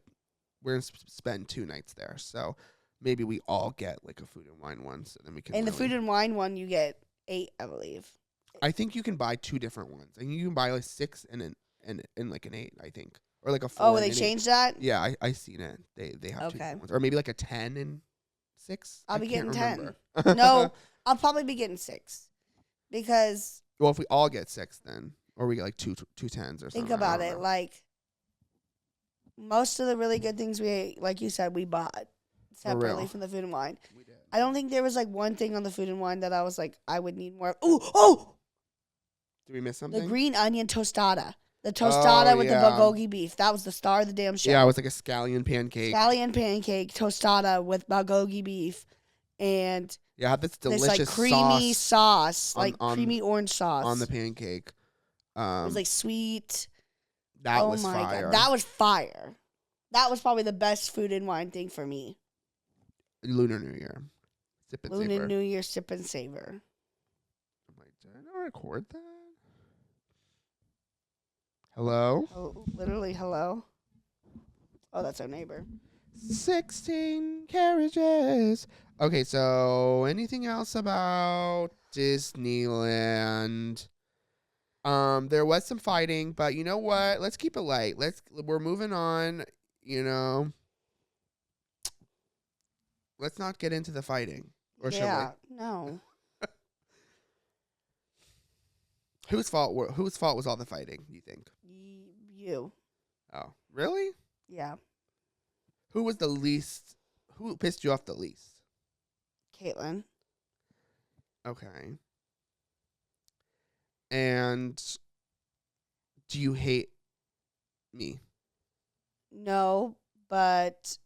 going to spend 2 nights there. So maybe we all get a Food and Wine one, so then we can. And the Food and Wine one, you get 8, I believe. I think you can buy 2 different ones. I think you can buy 6 and an 8, I think, or a 4. Oh, they changed that? Yeah, I seen it. They have 2 different ones, or maybe a 10 and 6. I'll be getting 10. No, I'll probably be getting 6 because. Well, if we all get 6, then, or we get 2 10s or something. Think about it. Most of the really good things we ate, like you said, we bought separately from the Food and Wine. We did. I don't think there was one thing on the Food and Wine that I was I would need more. Oh! Did we miss something? The green onion tostada. The tostada with the bulgogi beef. That was the star of the damn show. Yeah, it was a scallion pancake. Scallion pancake tostada with bulgogi beef. And this delicious this creamy sauce, creamy orange sauce on the pancake. It was sweet. That was fire. God. That was fire. That was probably the best Food and Wine thing for me. Lunar New Year. Sip and Savor. Lunar New Year Sip and Savor. Did I not record that? Hello? Oh, literally, hello? Oh, that's our neighbor. 16 carriages. Okay, so anything else about Disneyland? There was some fighting, but you know what? Let's keep it light. We're moving on, Let's not get into the fighting. Or should we? No. Whose fault was all the fighting, you think? You. Oh, really? Yeah. Who pissed you off the least? Caitlin. Okay. And do you hate me? No, but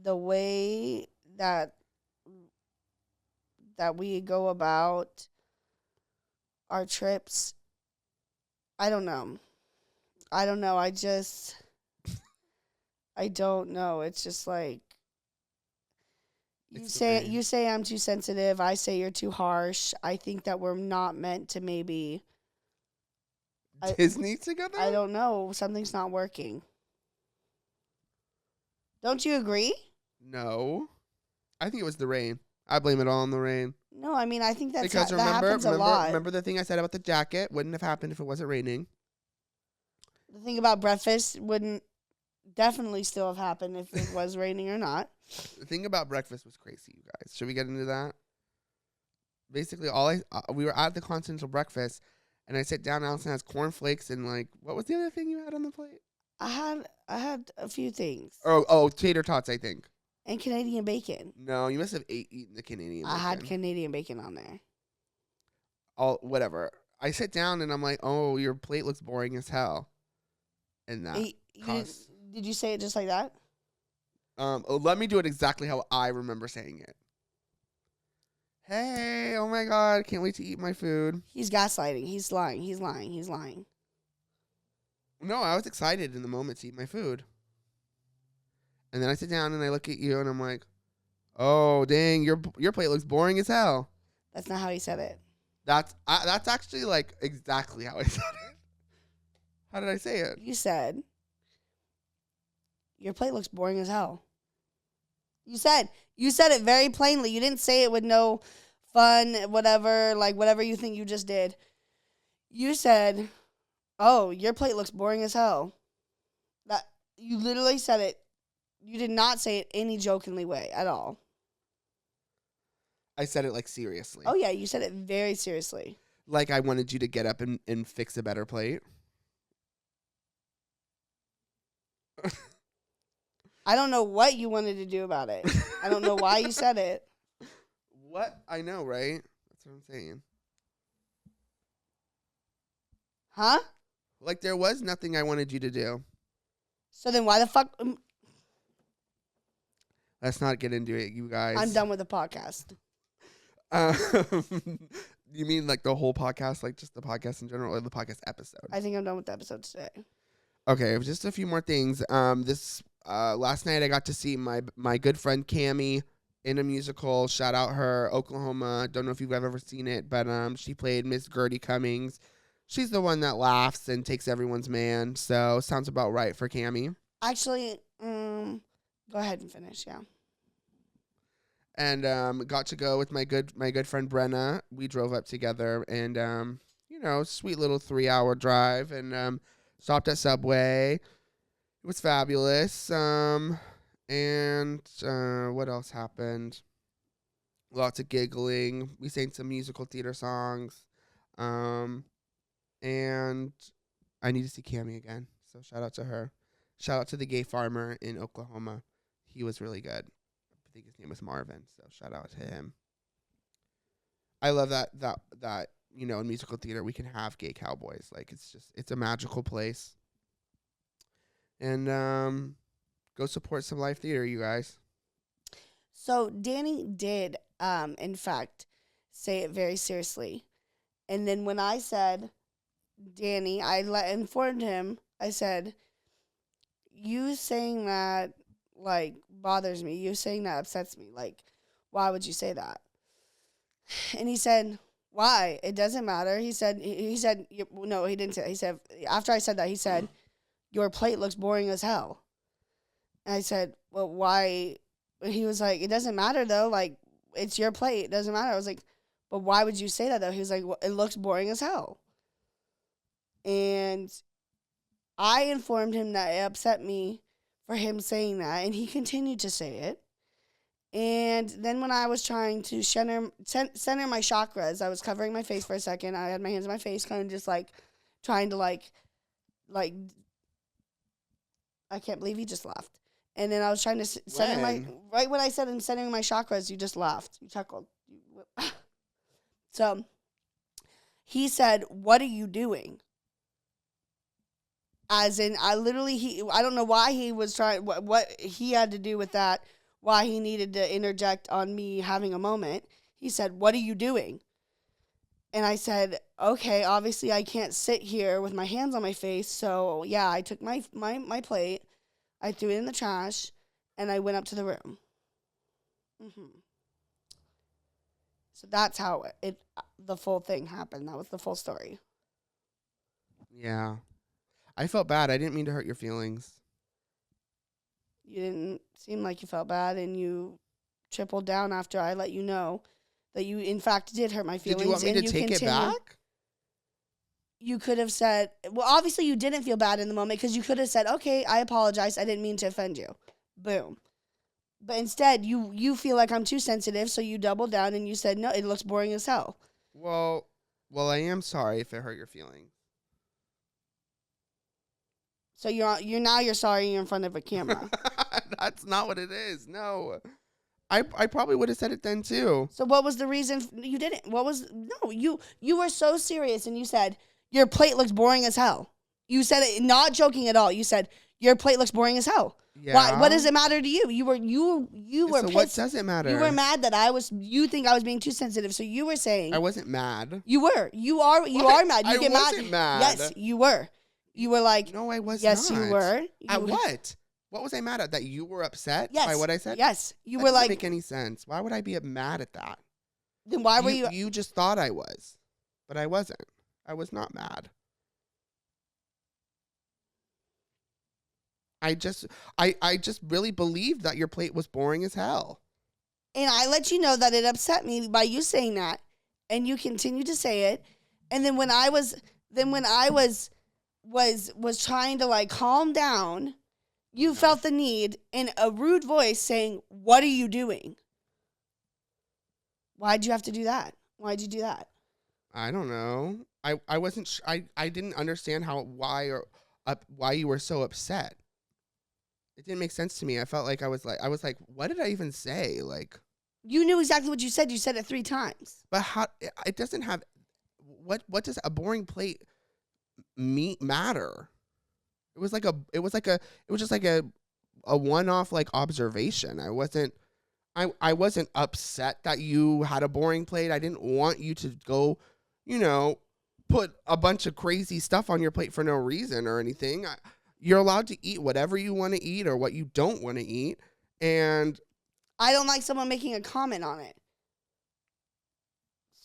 the way that we go about our trips, I don't know. I don't know. I don't know. It's just you say I'm too sensitive. I say you're too harsh. I think that we're not meant to maybe Disney together? I don't know. Something's not working. Don't you agree? No. I think it was the rain. I blame it all on the rain. No, I mean, I think that remember, happens a lot. Remember the thing I said about the jacket? Wouldn't have happened if it wasn't raining. The thing about breakfast wouldn't definitely still have happened if it was raining or not. The thing about breakfast was crazy, you guys. Should we get into that? Basically, we were at the continental breakfast, and I sit down. Allison has cornflakes and what was the other thing you had on the plate? I had a few things. Oh, tater tots, I think. And Canadian bacon. No, you must have eaten the Canadian bacon. I had Canadian bacon on there. Whatever. I sit down and I'm like, oh, your plate looks boring as hell. And that did you say it just like that? Let me do it exactly how I remember saying it. Hey, oh my God, can't wait to eat my food. He's gaslighting. He's lying. He's lying. He's lying. No, I was excited in the moment to eat my food. And then I sit down and I look at you and I'm like, oh, dang, your plate looks boring as hell. That's not how he said it. That's actually like exactly how I said it. How did I say it? You said, your plate looks boring as hell. You said it very plainly. You didn't say it with no fun, whatever, like whatever you think you just did. You said, oh, your plate looks boring as hell. That you literally said it. You did not say it any jokingly way at all. I said it like seriously. Oh, yeah, you said it very seriously. Like I wanted you to get up and fix a better plate. I don't know what you wanted to do about it. I don't know why you said it. What? I know, right? That's what I'm saying. Huh? Like there was nothing I wanted you to do. So then why the fuck... Let's not get into it, you guys. I'm done with the podcast. You mean like the whole podcast, like just the podcast in general, or the podcast episode? I think I'm done with the episode today. Okay, just a few more things. This last night I got to see my good friend Cammie in a musical. Shout out her, Oklahoma. Don't know if you've ever seen it, but she played Miss Gertie Cummings. She's the one that laughs and takes everyone's man. So sounds about right for Cammie. Actually, go ahead and finish. Yeah. And got to go with my good friend Brenna. We drove up together, and sweet little 3-hour drive, and stopped at Subway. It was fabulous. And what else happened? Lots of giggling. We sang some musical theater songs. And I need to see Cammie again. So shout out to her. Shout out to the gay farmer in Oklahoma. He was really good. I think his name was Marvin, so shout out to him. I love that in musical theater we can have gay cowboys. Like it's a magical place. And go support some live theater, you guys. So Danny did in fact say it very seriously. And then when I said Danny, I informed him. I said, you saying that like bothers me. You saying that upsets me. Like, why would you say that? And he said, why? It doesn't matter. He said, no, he didn't say that. He said, after I said that, he said, your plate looks boring as hell. And I said, well, why? He was like, it doesn't matter though. Like, it's your plate. It doesn't matter. I was like, but why would you say that though? He was like, well, it looks boring as hell. And I informed him that it upset me for him saying that, and he continued to say it. And then when I was trying to center my chakras, I was covering my face for a second. I had my hands on my face, kind of just like trying to like I can't believe he just laughed. And then I was trying to center right when I said I'm centering my chakras, you just laughed. You chuckled. So he said, "What are you doing?" As in, I don't know why he was trying, what he had to do with that, why he needed to interject on me having a moment. He said, what are you doing? And I said, okay, obviously I can't sit here with my hands on my face. So yeah, I took my plate, I threw it in the trash, and I went up to the room. So that's how the full thing happened. That was the full story. Yeah. I felt bad. I didn't mean to hurt your feelings. You didn't seem like you felt bad, and you tripled down after I let you know that you, in fact, did hurt my feelings. Did you want me to take it back? You could have said, well, obviously you didn't feel bad in the moment because you could have said, okay, I apologize. I didn't mean to offend you. Boom. But instead, you feel like I'm too sensitive, so you doubled down and you said, no, it looks boring as hell. Well, I am sorry if it hurt your feelings. So you're sorry you're in front of a camera. That's not what it is. No. I probably would have said it then too. So what was the reason you didn't? You were so serious and you said your plate looks boring as hell. You said it not joking at all. You said your plate looks boring as hell. Yeah. Why? What does it matter to you? You were So pissed. what does it matter? You were mad that you think I was being too sensitive. So you were saying I wasn't mad. You were. You are mad. You get wasn't mad. Yes, you were. You were like, no, I was yes, not. you were. At what? What was I mad at? That you were upset Yes. by what I said? Yes. You That were doesn't like, make any sense. Why would I be mad at that? then why were you? You just thought I was, but I wasn't. I was not mad. I just really believed that your plate was boring as hell. And I let you know that it upset me by you saying that, and you continued to say it. And then when I was trying to like calm down, you felt the need in a rude voice saying, "What are you doing?" Why'd you have to do that? Why'd you do that? I don't know. I wasn't. I didn't understand why you were so upset. It didn't make sense to me. I felt like I was like, what did I even say? Like, you knew exactly what you said. You said it 3 times. But how? It doesn't have. What does a boring plate matter? It was just like a one-off like observation. I wasn't upset that you had a boring plate. I didn't want you to go, put a bunch of crazy stuff on your plate for no reason or anything. You're allowed to eat whatever you want to eat or what you don't want to eat. And I don't like someone making a comment on it.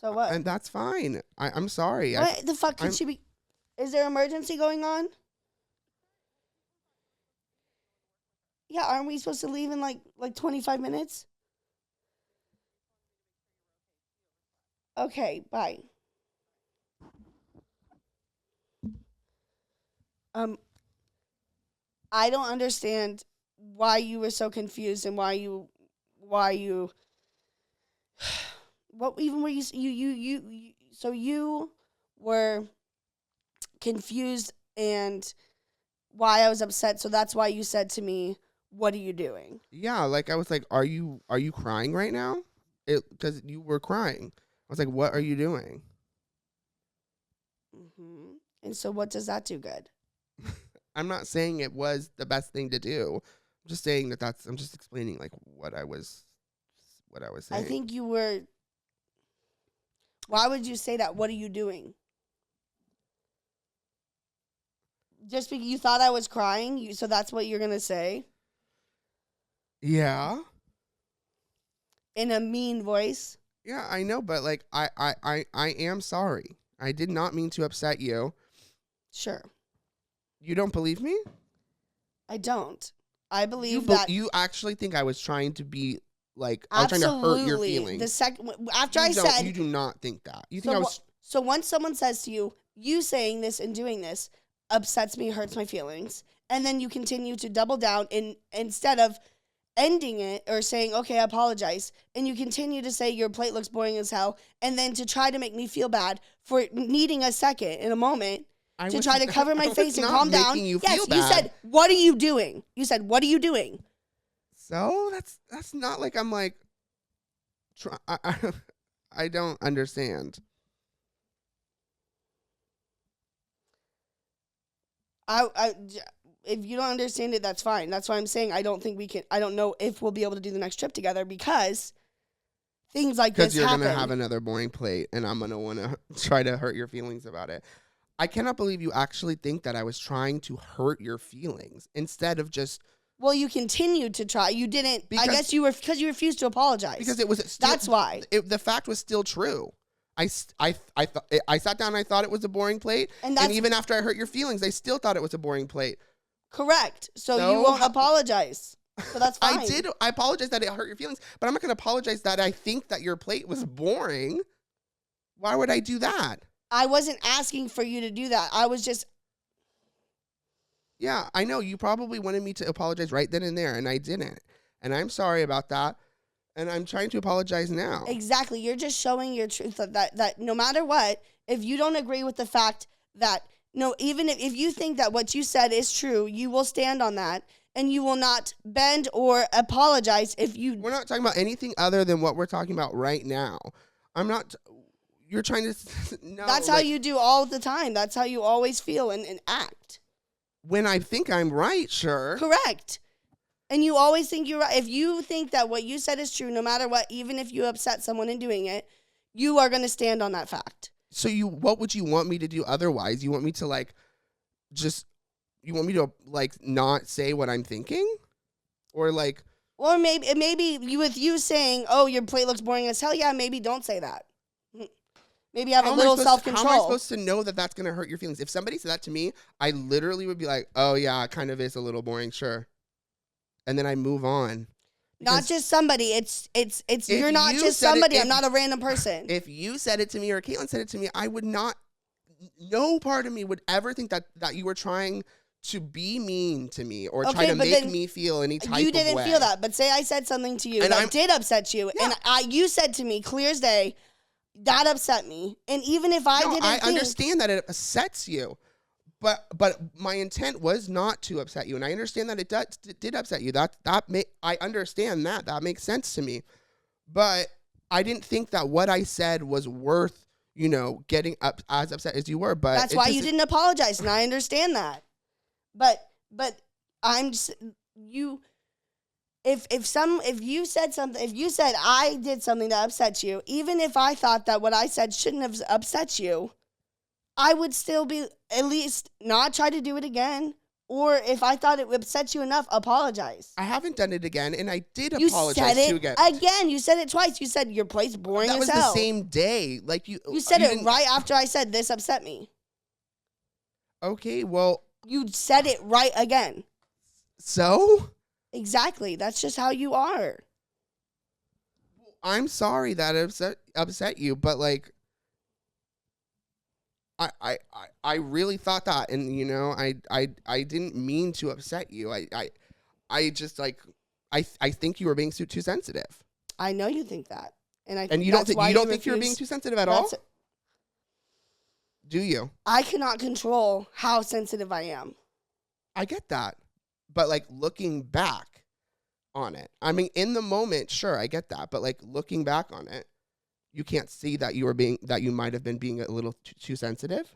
So what? And that's fine. I'm sorry. What the fuck could she be? Is there emergency going on? Yeah, aren't we supposed to leave in like 25 minutes? Okay, bye. I don't understand why you were so confused and why you what even were you so you were confused and why I was upset, so that's why you said to me, "What are you doing?" Yeah, like I was like, "Are you crying right now?" Because you were crying. I was like, "What are you doing?" Mm-hmm. And so what does that do good? I'm not saying it was the best thing to do. I'm just saying I'm just explaining like what I was saying. I think you were. Why would you say that? What are you doing? Just because you thought I was crying, so that's what you're gonna say? Yeah. In a mean voice? Yeah, I know, but like I am sorry. I did not mean to upset you. Sure. You don't believe me? I don't. I believe that you actually think I was trying to be like I was trying to hurt your feelings. The second after I said you do not think that. You think I was. So once someone says to you, "You saying this and doing this upsets me, hurts my feelings," and then you continue to double down instead of ending it or saying, "Okay, I apologize," and you continue to say your plate looks boring as hell, and then to try to make me feel bad for needing a second in a moment. To try to cover my face and calm down. Yes, you said, "What are you doing?" You said, "What are you doing?" So that's not like I'm like. I don't understand. If you don't understand it, that's fine. That's why I'm saying I don't think we can. I don't know if we'll be able to do the next trip together because things like this happen. Because you're gonna have another boring plate, and I'm gonna want to try to hurt your feelings about it. I cannot believe you actually think that I was trying to hurt your feelings instead of just. Well, you continued to try. You didn't. I guess you were because you refused to apologize. Because it was. Still, that's why. The fact was still true. I sat down and I thought it was a boring plate. And even after I hurt your feelings, I still thought it was a boring plate. Correct. So you won't apologize. So that's fine. I apologize that it hurt your feelings, but I'm not going to apologize that I think that your plate was boring. Why would I do that? I wasn't asking for you to do that. I was just. Yeah, I know. You probably wanted me to apologize right then and there, and I didn't. And I'm sorry about that. And I'm trying to apologize now. Exactly. You're just showing your truth that no matter what, if you don't agree with the fact that, no, even if you think that what you said is true, you will stand on that and you will not bend or apologize if you... We're not talking about anything other than what we're talking about right now. I'm not... You're trying to... No, That's how you do all the time. That's how you always feel and act. When I think I'm right, sure. Correct. And you always think you're right. If you think that what you said is true, no matter what, even if you upset someone in doing it, you are going to stand on that fact. So what would you want me to do otherwise? You want me to you want me to not say what I'm thinking? Or Or maybe with you saying, oh, your plate looks boring as hell. Yeah, maybe don't say that. Maybe have a little self-control. How am I supposed to know that that's going to hurt your feelings? If somebody said that to me, I literally would be like, oh yeah, it kind of is a little boring, sure. And then I move on. Not just somebody. It's you're not just somebody. I'm not a random person. If you said it to me or Caitlin said it to me, I would not, no part of me would ever think that you were trying to be mean to me or try to make me feel any type of way. You didn't feel that, but say I said something to you that did upset you, and you said to me, clear as day, that upset me. And even if I understand that it upsets you. But my intent was not to upset you, and I understand that it did upset you. I understand that. That makes sense to me. But I didn't think that what I said was worth, getting up as upset as you were. But that's why you didn't apologize, and I understand that. But I'm just, you. If you said something, if you said I did something that upset you, even if I thought that what I said shouldn't have upset you, I would still be at least not try to do it again. Or if I thought it would upset you enough, apologize. I haven't done it again, and I did you apologize said to it again. You said it twice. You said your plate's boring as hell. That was the same day. You said it right after I said this upset me. Okay, well. You said it right again. So? Exactly. That's just how you are. I'm sorry that it upset you, but I really thought that, and I didn't mean to upset you. I just I think you were being too sensitive. I know you think that, and you don't think you're being too sensitive at all. Do you? I cannot control how sensitive I am. I get that, but looking back on it, I mean, in the moment, sure, I get that, but looking back on it. You can't see that you might have been being a little too sensitive?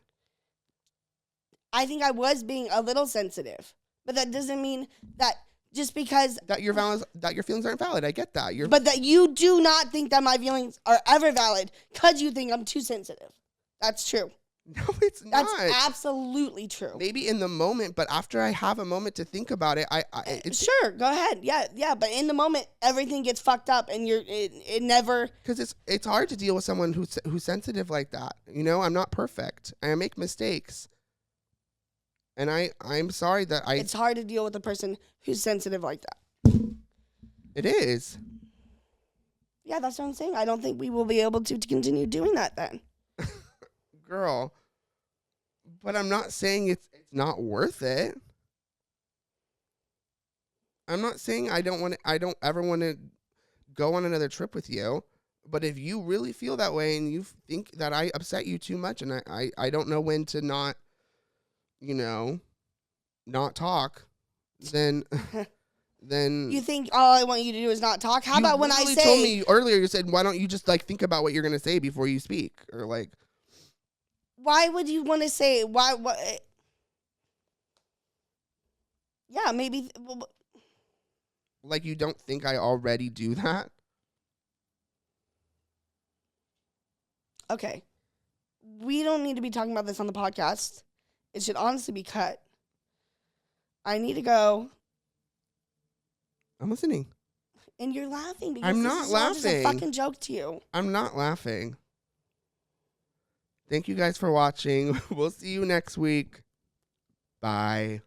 I think I was being a little sensitive, but that doesn't mean that just because that your feelings aren't valid. I get that. But that you do not think that my feelings are ever valid because you think I'm too sensitive. That's true. No, it's not. That's absolutely true. Maybe in the moment, but after I have a moment to think about it, sure, go ahead. Yeah. But in the moment, everything gets fucked up, and it never. Because it's hard to deal with someone who's sensitive like that. I'm not perfect. I make mistakes, and I'm sorry that I. It's hard to deal with a person who's sensitive like that. It is. Yeah, that's what I'm saying. I don't think we will be able to continue doing that then. Girl. But I'm not saying it's not worth it. I'm not saying I don't ever want to go on another trip with you. But if you really feel that way and you think that I upset you too much and I don't know when to not talk, then you think all I want you to do is not talk? How about when I say... You told me earlier, you said, why don't you just think about what you're going to say before you speak? Or why would you want to say why? What? Yeah, maybe. You don't think I already do that? Okay, we don't need to be talking about this on the podcast. It should honestly be cut. I need to go. I'm listening. And you're laughing because I'm not laughing. Just a fucking joke to you. I'm not laughing. Thank you guys for watching. We'll see you next week. Bye.